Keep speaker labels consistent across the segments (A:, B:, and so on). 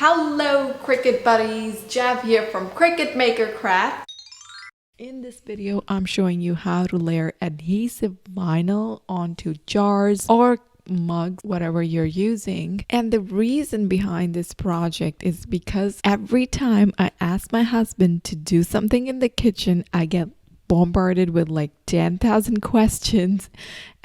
A: Hello Cricut buddies, Jav here from Cricut Maker Craft. In this video, I'm showing you how to layer adhesive vinyl onto jars or mugs, whatever you're using. And the reason behind this project is because every time I ask my husband to do something in the kitchen, I get bombarded with like 10,000 questions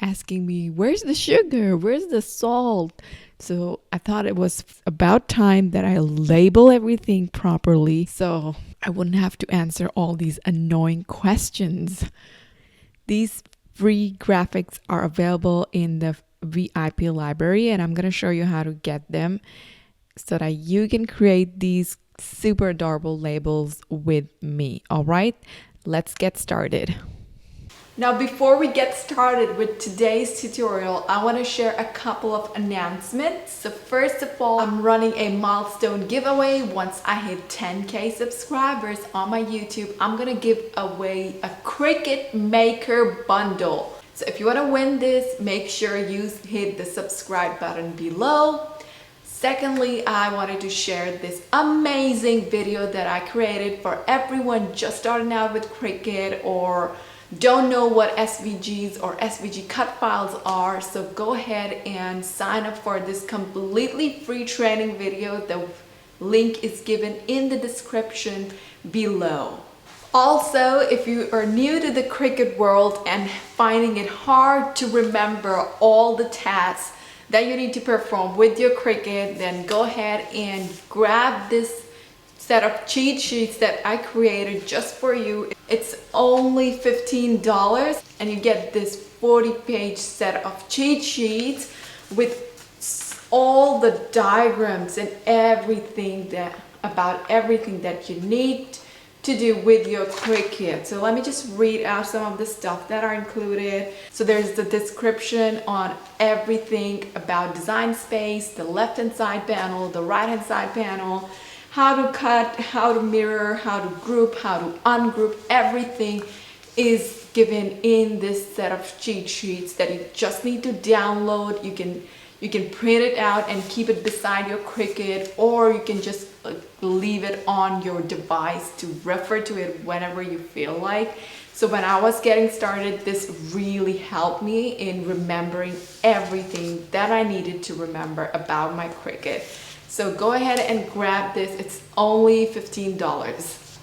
A: asking me, where's the sugar? Where's the salt? So I thought it was about time that I label everything properly so I wouldn't have to answer all these annoying questions. These free graphics are available in the VIP library, and I'm going to show you how to get them so that you can create these super adorable labels with me. All right, let's get started. Now, before we get started with today's tutorial, I want to share a couple of announcements. So first of all, I'm running a milestone giveaway. Once I hit 10K subscribers on my YouTube, I'm going to give away a Cricut Maker bundle. So if you want to win this, make sure you hit the subscribe button below. Secondly, I wanted to share this amazing video that I created for everyone just starting out with Cricut or don't know what SVGs or SVG cut files are. So go ahead and sign up for this completely free training video. The link is given in the description below. Also, if you are new to the Cricut world and finding it hard to remember all the tasks that you need to perform with your Cricut, then go ahead and grab this set of cheat sheets that I created just for you. It's only $15 and you get this 40-page set of cheat sheets with all the diagrams and everything about everything that you need to do with your Cricut. So let me just read out some of the stuff that are included. So there's the description on everything about design space, the left hand side panel, the right hand side panel, how to cut, how to mirror, how to group, how to ungroup. Everything is given in this set of cheat sheets that you just need to download. You can print it out and keep it beside your Cricut, or you can just leave it on your device to refer to it whenever you feel like. So when I was getting started, this really helped me in remembering everything that I needed to remember about my Cricut. So go ahead and grab this. It's only $15.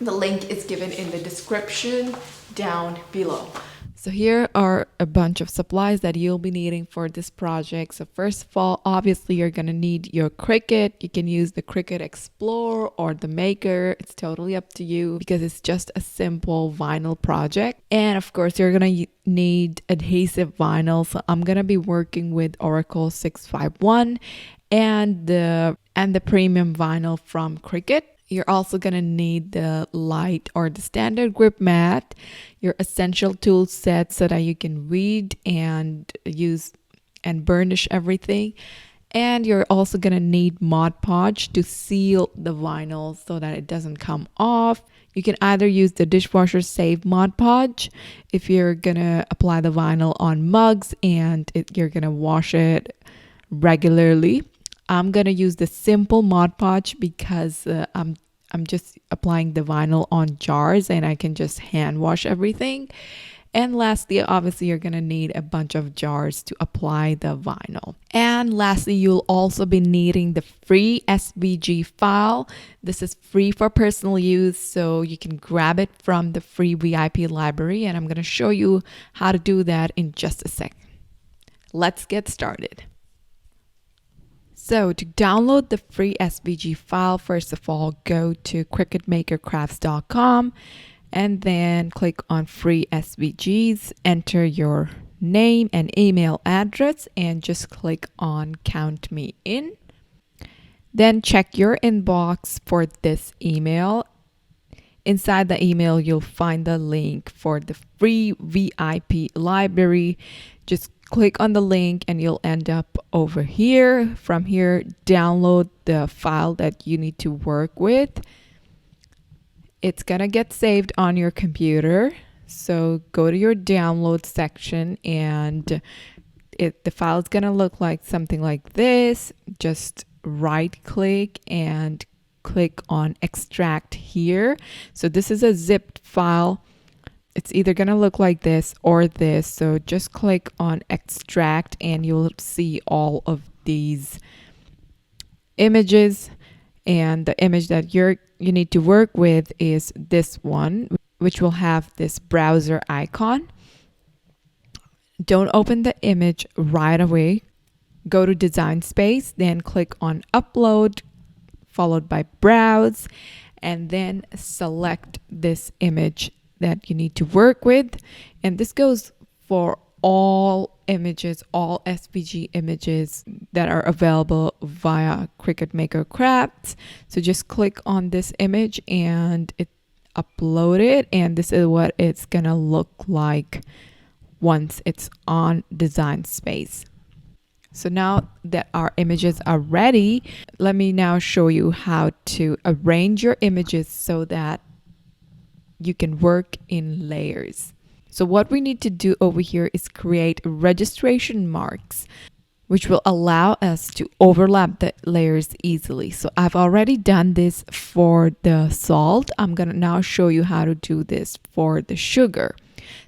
A: The link is given in the description down below. So here are a bunch of supplies that you'll be needing for this project. So first of all, obviously you're going to need your Cricut. You can use the Cricut Explorer or the Maker. It's totally up to you because it's just a simple vinyl project. And of course, you're going to need adhesive vinyl. So I'm going to be working with Oracle 651 and the premium vinyl from Cricut. You're also going to need the light or the standard grip mat, your essential tool set so that you can weed and use and burnish everything. And you're also going to need Mod Podge to seal the vinyl so that it doesn't come off. You can either use the dishwasher safe Mod Podge if you're going to apply the vinyl on mugs and you're going to wash it regularly. I'm going to use the simple Mod Podge because I'm just applying the vinyl on jars and I can just hand wash everything. And lastly, obviously, you're going to need a bunch of jars to apply the vinyl. And lastly, you'll also be needing the free SVG file. This is free for personal use, so you can grab it from the free VIP library. And I'm going to show you how to do that in just a second. Let's get started. So to download the free SVG file, first of all, go to CricutMakerCrafts.com and then click on free SVGs, enter your name and email address and just click on Count Me In. Then check your inbox for this email. Inside the email, you'll find the link for the free VIP library. Just click on the link and you'll end up over here. From here, download the file that you need to work with. It's gonna get saved on your computer. So go to your download section and the file is gonna look like something like this. Just right click and click on extract here. So this is a zipped file. It's either going to look like this or this. So just click on extract and you'll see all of these images. And the image that you need to work with is this one, which will have this browser icon. Don't open the image right away. Go to Design Space, then click on Upload, followed by Browse, and then select this image that you need to work with. And this goes for all images, all SVG images that are available via Cricut Maker Crafts. So just click on this image and upload it, and this is what it's gonna look like once it's on Design Space. So now that our images are ready, let me now show you how to arrange your images so that you can work in layers. So what we need to do over here is create registration marks, which will allow us to overlap the layers easily. So I've already done this for the salt. I'm gonna now show you how to do this for the sugar.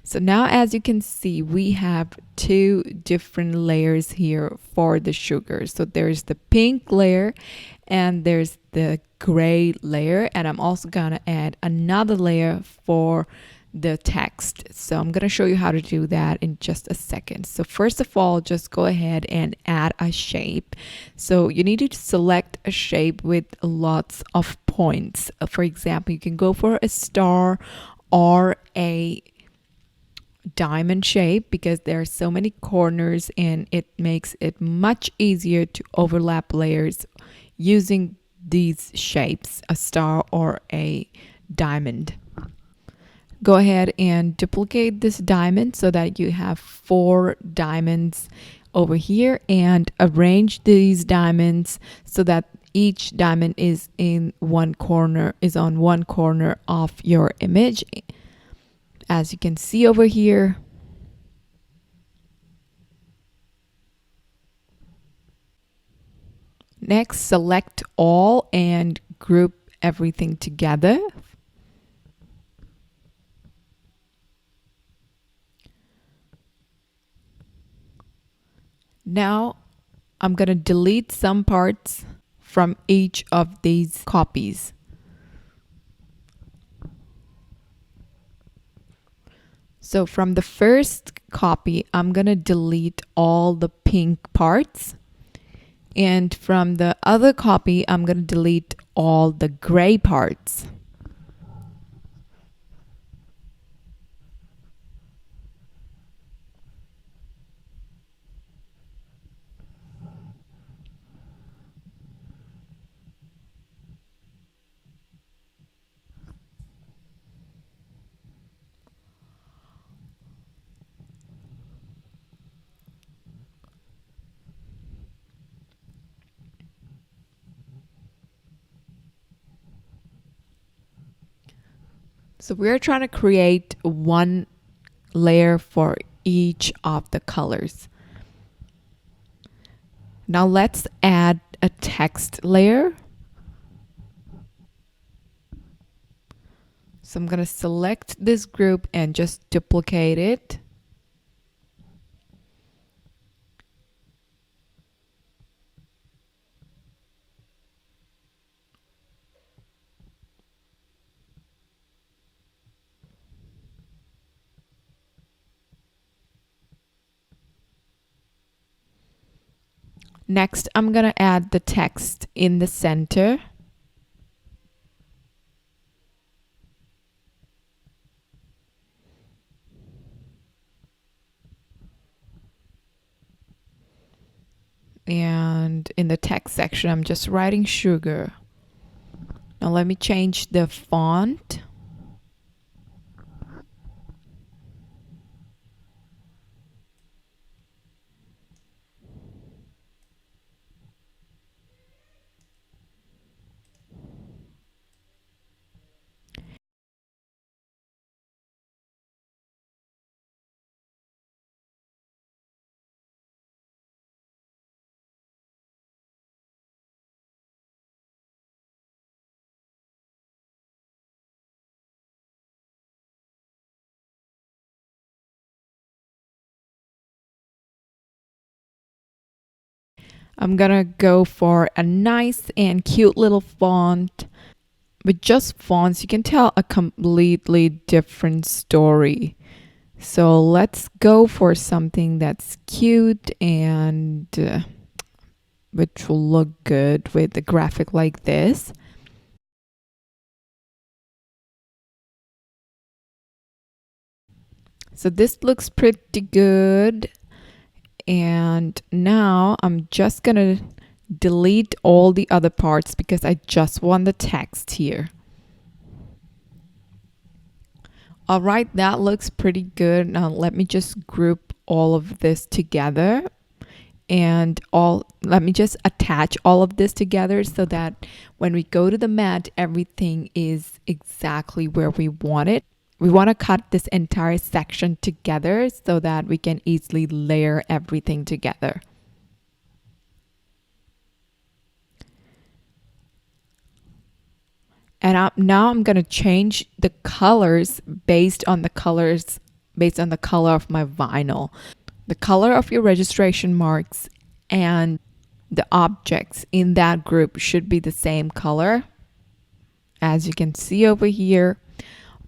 A: So now, as you can see, we have two different layers here for the sugar. So there's the pink layer and there's the gray layer. And I'm also gonna add another layer for the text. So I'm gonna show you how to do that in just a second. So first of all, just go ahead and add a shape. So you need to select a shape with lots of points. For example, you can go for a star or a diamond shape because there are so many corners, and it makes it much easier to overlap layers using these shapes, a star or a diamond. Go ahead and duplicate this diamond so that you have 4 diamonds over here, and arrange these diamonds so that each diamond is on one corner of your image, as you can see over here. Next, select all and group everything together. Now I'm going to delete some parts from each of these copies. So from the first copy, I'm going to delete all the pink parts. And from the other copy, I'm going to delete all the gray parts. So we're trying to create one layer for each of the colors. Now let's add a text layer. So I'm going to select this group and just duplicate it. Next, I'm going to add the text in the center. And in the text section, I'm just writing sugar. Now let me change the font. I'm gonna go for a nice and cute little font. With just fonts, you can tell a completely different story. So let's go for something that's cute and which will look good with a graphic like this. So this looks pretty good. And now I'm just gonna delete all the other parts because I just want the text here. All right, that looks pretty good. Now let me just group all of this together and let me just attach all of this together so that when we go to the mat, everything is exactly where we want it. We want to cut this entire section together so that we can easily layer everything together. And now I'm going to change the colors based on the color of my vinyl. The color of your registration marks and the objects in that group should be the same color, as you can see over here.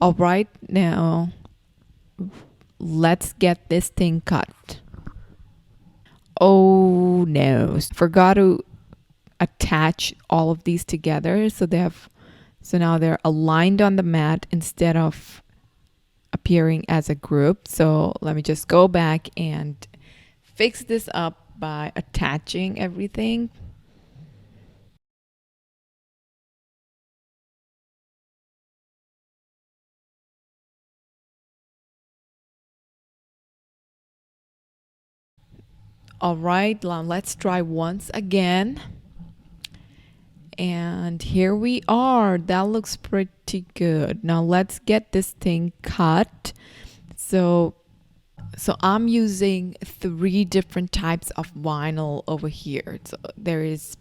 A: All right, now let's get this thing cut. Oh no, forgot to attach all of these together so now they're aligned on the mat instead of appearing as a group. So let me just go back and fix this up by attaching everything. All right, now let's try once again. And here we are. That looks pretty good. Now let's get this thing cut. So I'm using 3 different types of vinyl over here. So there is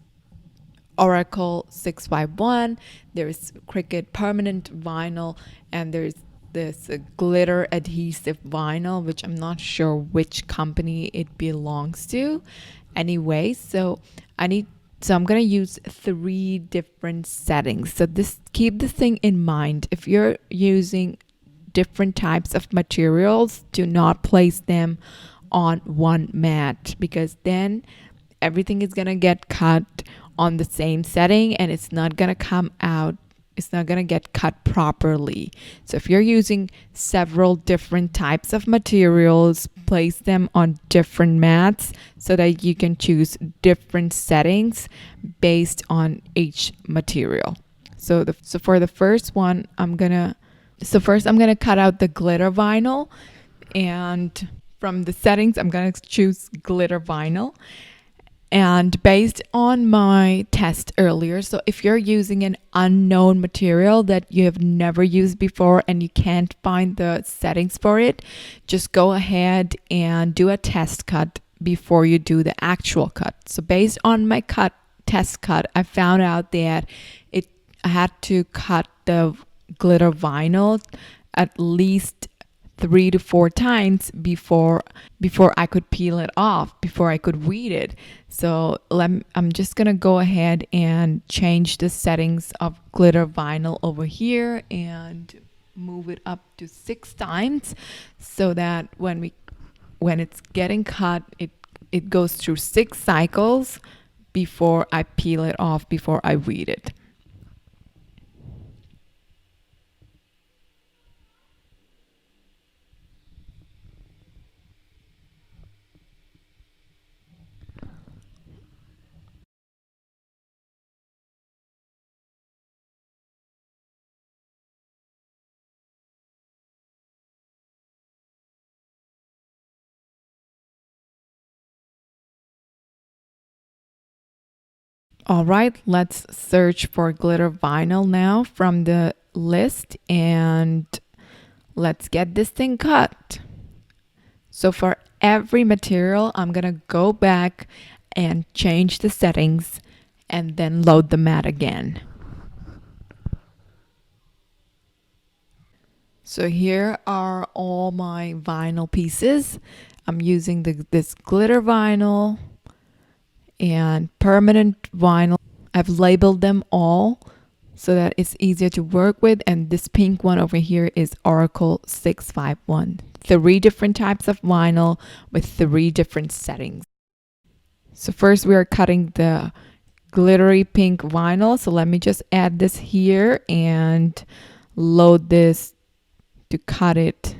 A: Oracle 651, there's Cricut permanent vinyl, and there's this glitter adhesive vinyl, which I'm not sure which company it belongs to. Anyway, I'm gonna use 3 different settings. So keep this thing in mind. If you're using different types of materials, do not place them on one mat because then everything is gonna get cut on the same setting and it's not gonna get cut properly. So if you're using several different types of materials, place them on different mats so that you can choose different settings based on each material. So for the first one, I'm gonna cut out the glitter vinyl, and from the settings, I'm gonna choose glitter vinyl. And based on my test earlier, so if you're using an unknown material that you have never used before and you can't find the settings for it, just go ahead and do a test cut before you do the actual cut. So based on my test cut, I found out that I had to cut the glitter vinyl at least 3 to 4 times before I could peel it off, before I could weed it. So I'm just gonna go ahead and change the settings of glitter vinyl over here and move it up to 6 times so that when it's getting cut, it goes through 6 cycles before I peel it off, before I weed it. All right, let's search for glitter vinyl now from the list and let's get this thing cut. So for every material, I'm gonna go back and change the settings and then load the mat again. So here are all my vinyl pieces. I'm using this glitter vinyl, and permanent vinyl. I've labeled them all so that it's easier to work with. And this pink one over here is Oracle 651. 3 different types of vinyl with 3 different settings. So first we are cutting the glittery pink vinyl. So let me just add this here and load this to cut it.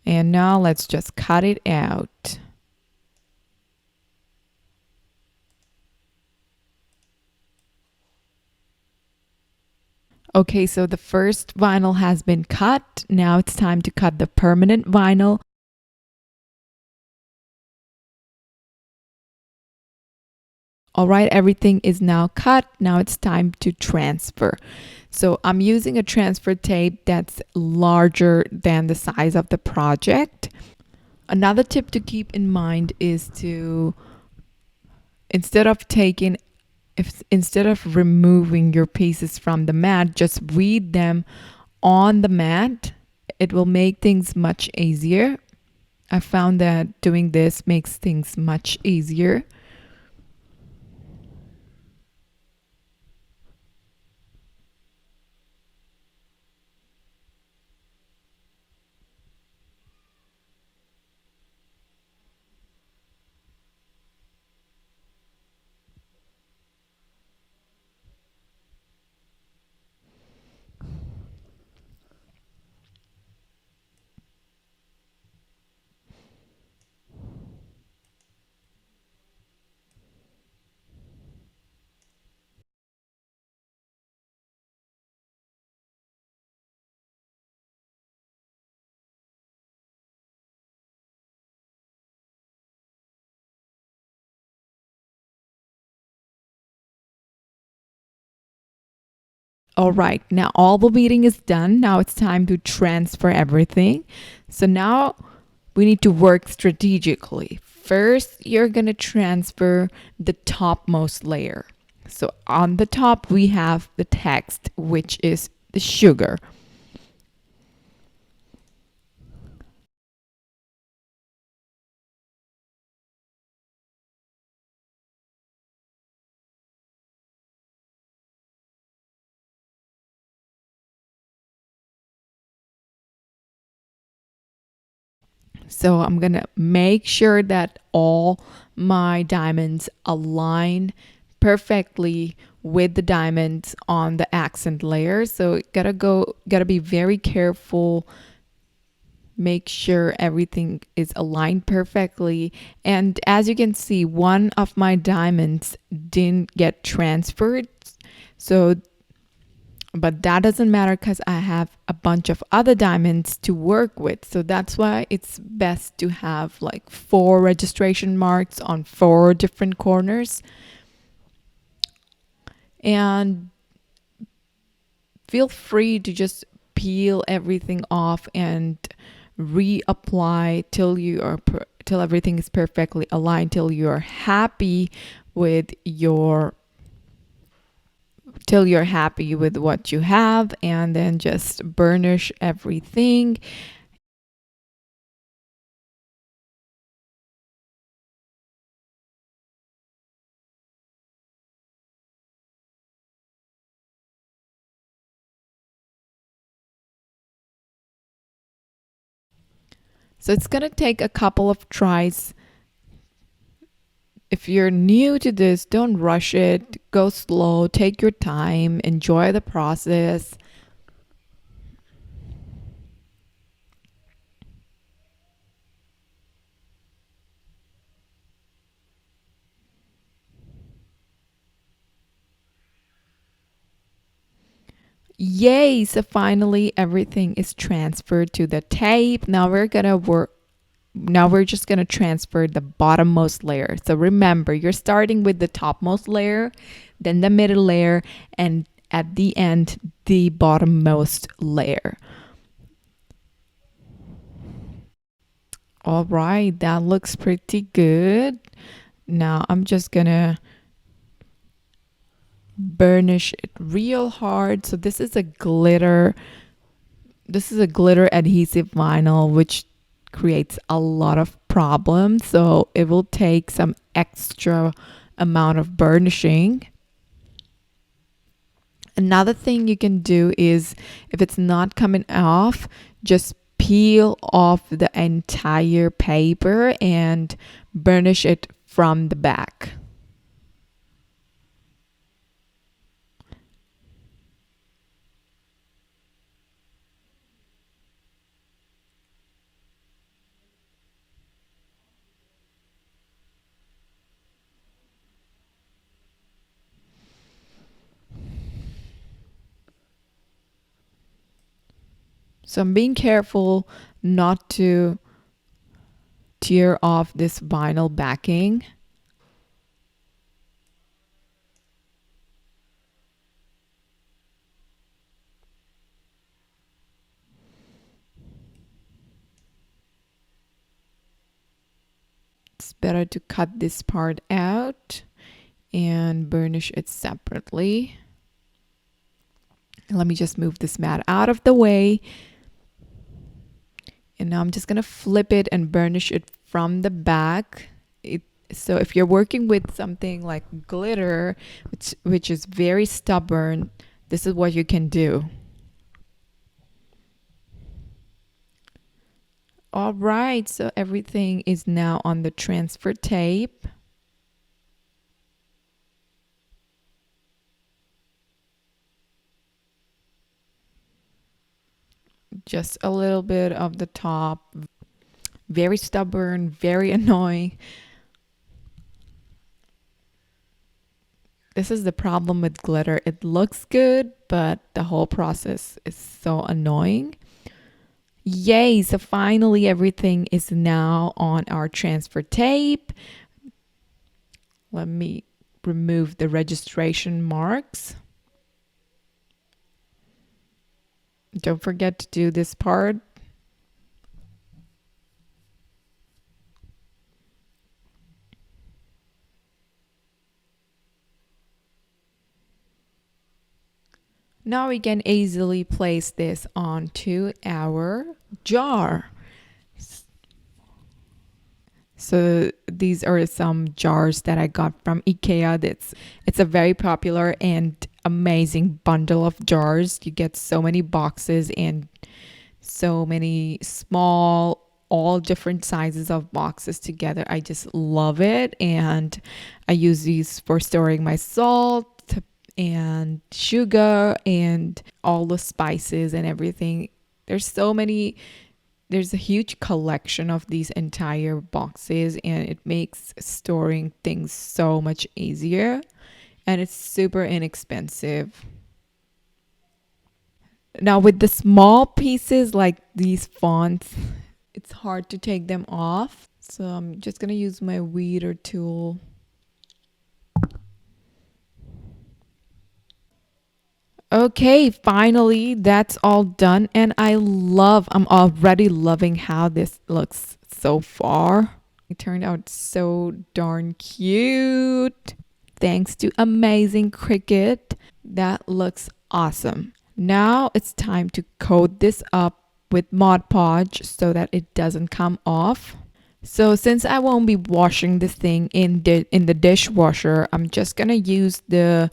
A: And now let's just cut it out. Okay, so the first vinyl has been cut. Now it's time to cut the permanent vinyl. All right, everything is now cut. Now it's time to transfer. So I'm using a transfer tape that's larger than the size of the project. Another tip to keep in mind is to, instead of removing your pieces from the mat, just weed them on the mat. It will make things much easier. I found that doing this makes things much easier. All right, now all the beading is done. Now it's time to transfer everything. So now we need to work strategically. First, you're going to transfer the topmost layer. So on the top, we have the text, which is the sugar. So I'm going to make sure that all my diamonds align perfectly with the diamonds on the accent layer. So gotta be very careful. Make sure everything is aligned perfectly. And as you can see, one of my diamonds didn't get transferred. So but that doesn't matter because I have a bunch of other diamonds to work with. So that's why it's best to have like 4 registration marks on 4 different corners. And feel free to just peel everything off and reapply till everything is perfectly aligned, till you're happy with what you have, and then just burnish everything. So it's gonna take a couple of tries. If you're new to this, don't rush it. Go slow, take your time, enjoy the process. Yay! So finally everything is transferred to the tape. Now we're just going to transfer the bottommost layer. So remember, you're starting with the topmost layer, then the middle layer, and at the end, the bottommost layer. All right, that looks pretty good. Now I'm just going to burnish it real hard. So this is a glitter adhesive vinyl, which creates a lot of problems, so it will take some extra amount of burnishing. Another thing you can do is, if it's not coming off, just peel off the entire paper and burnish it from the back. So I'm being careful not to tear off this vinyl backing. It's better to cut this part out and burnish it separately. Let me just move this mat out of the way. And now I'm just going to flip it and burnish it from the back. So if you're working with something like glitter, which is very stubborn, this is what you can do. All right, so everything is now on the transfer tape. Just a little bit of the top. Very stubborn, very annoying. This is the problem with glitter. It looks good, but the whole process is so annoying. Yay, so finally everything is now on our transfer tape. Let me remove the registration marks. Don't forget to do this part. Now we can easily place this onto our jar. So these are some jars that I got from IKEA. It's a very popular and amazing bundle of jars. You get so many boxes and so many small, all different sizes of boxes together. I just love it, and I use these for storing my salt and sugar and all the spices and everything. There's a huge collection of these entire boxes, and it makes storing things so much easier, and it's super inexpensive. Now with the small pieces like these fonts, it's hard to take them off, so I'm just gonna use my weeder tool. Okay, finally that's all done, and I'm already loving how this looks so far. It turned out so darn cute. Thanks to Amazing Cricut. That looks awesome. Now it's time to coat this up with Mod Podge so that it doesn't come off. So since I won't be washing this thing in the dishwasher, I'm just gonna use the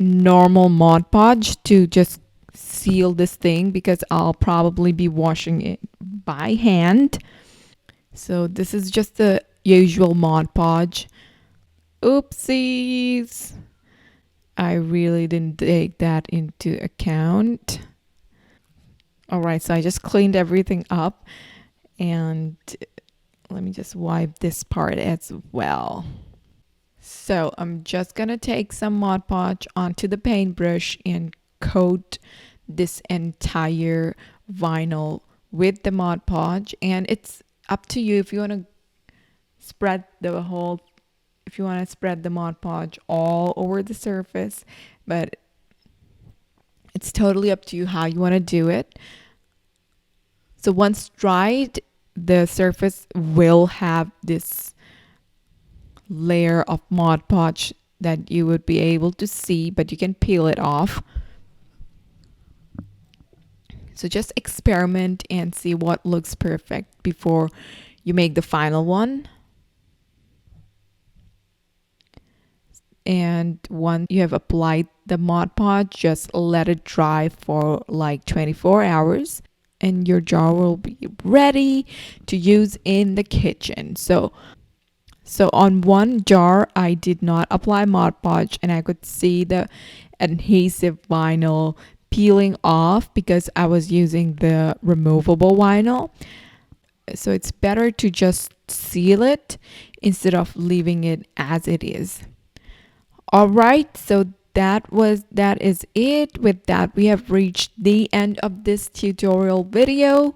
A: normal Mod Podge to just seal this thing, because I'll probably be washing it by hand. So this is just the usual Mod Podge. Oopsies. I really didn't take that into account. All right, so I just cleaned everything up, and let me just wipe this part as well. So I'm just gonna take some Mod Podge onto the paintbrush and coat this entire vinyl with the Mod Podge, and it's up to you if you want to spread the whole if you want to spread the Mod Podge all over the surface, but it's totally up to you how you want to do it. So once dried, the surface will have this layer of Mod Podge that you would be able to see, but you can peel it off. So just experiment and see what looks perfect before you make the final one. And once you have applied the Mod Podge, just let it dry for like 24 hours and your jar will be ready to use in the kitchen. So on one jar, I did not apply Mod Podge and I could see the adhesive vinyl peeling off because I was using the removable vinyl. So it's better to just seal it instead of leaving it as it is. All right, so that is it. With that, we have reached the end of this tutorial video.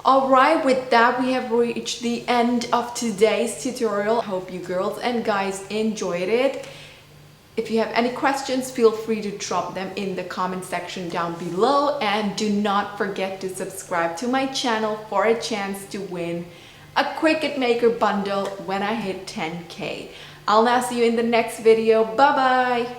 A: All right, with that, we have reached the end of today's tutorial. I hope you girls and guys enjoyed it. If you have any questions, feel free to drop them in the comment section down below, and do not forget to subscribe to my channel for a chance to win a Cricut Maker bundle when I hit 10K. I'll now see you in the next video. Bye bye.